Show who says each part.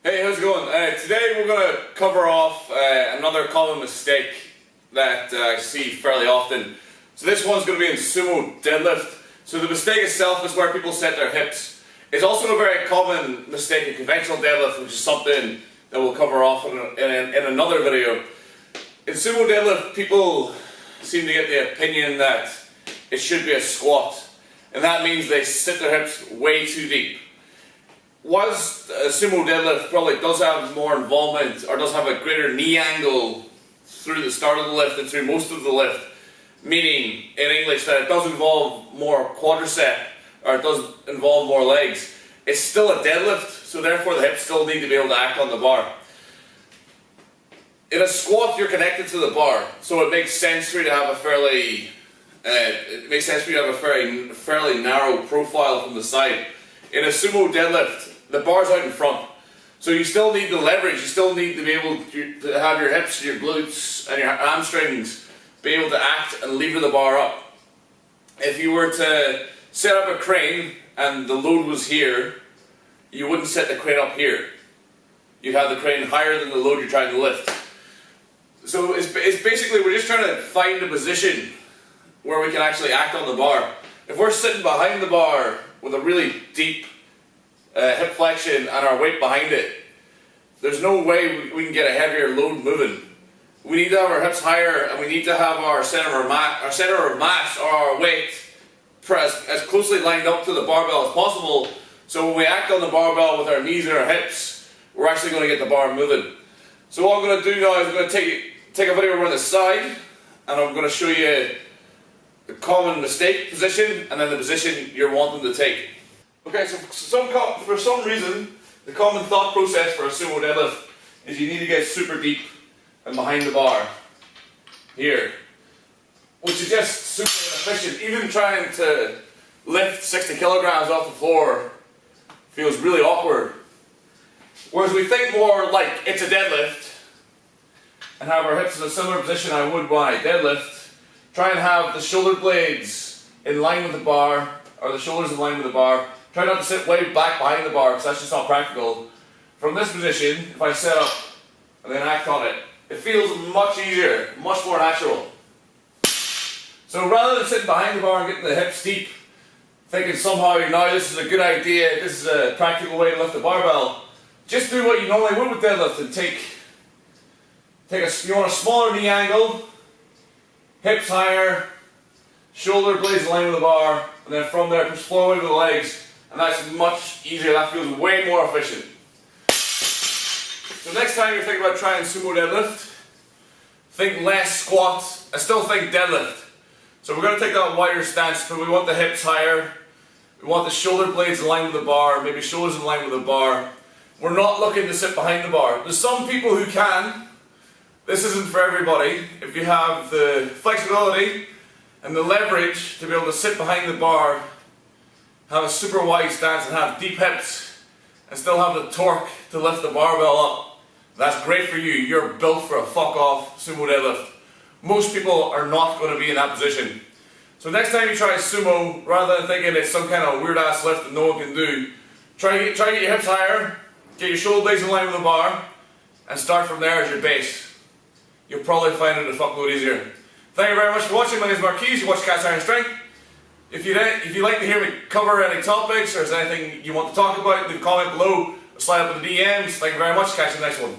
Speaker 1: Hey, how's it going? Today we're going to cover off another common mistake that I see fairly often. So this one's going to be in sumo deadlift. So the mistake itself is where people set their hips. It's also a very common mistake in conventional deadlift, which is something that we'll cover off in another video. In sumo deadlift, people seem to get the opinion that it should be a squat, and that means they sit their hips way too deep. Whilst a sumo deadlift probably does have more involvement, or does have a greater knee angle through the start of the lift and through most of the lift, meaning in English that it does involve more quadricep, or it does involve more legs, it's still a deadlift, so therefore the hips still need to be able to act on the bar. In a squat you're connected to the bar, so it makes sense for you to have a fairly fairly narrow profile from the side. In a sumo deadlift, the bar's out in front, so you still need the leverage. You still need to be able to have your hips, your glutes, and your hamstrings be able to act and lever the bar up. If you were to set up a crane and the load was here, you wouldn't set the crane up here. You'd have the crane higher than the load you're trying to lift. So it's basically, we're just trying to find a position where we can actually act on the bar. If we're sitting behind the bar with a really deep hip flexion and our weight behind it, there's no way we can get a heavier load moving. We need to have our hips higher, and we need to have our center of mass or our weight as closely lined up to the barbell as possible, so when we act on the barbell with our knees and our hips, we're actually going to get the bar moving. So what I'm going to do now is I'm going to take a video around the side, and I'm going to show you the common mistake position and then the position you're wanting to take. Okay, so for some reason, the common thought process for a sumo deadlift is you need to get super deep and behind the bar here, which is just super inefficient. Even trying to lift 60 kilograms off the floor feels really awkward. Whereas we think more like it's a deadlift and have our hips in a similar position I would when I deadlift. Try and have the shoulder blades in line with the bar, or the shoulders in line with the bar. Try not to sit way back behind the bar, because that's just not practical. From this position, if I set up and then act on it, it feels much easier, much more natural. So rather than sitting behind the bar and getting the hips deep, thinking somehow now this is a good idea, this is a practical way to lift the barbell, just do what you normally would with deadlift and you want a smaller knee angle, hips higher, shoulder blades in line with the bar, and then from there push forward with the legs, and that's much easier. That feels way more efficient. So next time you're thinking about trying sumo deadlift, think less squat and still think deadlift. So we're going to take that wider stance, but we want the hips higher, we want the shoulder blades in line with the bar, maybe shoulders in line with the bar. We're not looking to sit behind the bar. There's some people who can. This isn't for everybody. If you have the flexibility and the leverage to be able to sit behind the bar, have a super wide stance and have deep hips, and still have the torque to lift the barbell up, that's great for you. You're built for a fuck off sumo deadlift. Most people are not going to be in that position. So next time you try sumo, rather than thinking it's some kind of weird ass lift that no one can do, try to get your hips higher, get your shoulder blades in line with the bar, and start from there as your base. You'll probably find it a fuckload easier. Thank you very much for watching. My name is Marquise. You watch Cast Iron Strength. If you'd like to hear me cover any topics, or is there anything you want to talk about, leave a comment below or slide up in the DMs. Thank you very much. Catch you in the next one.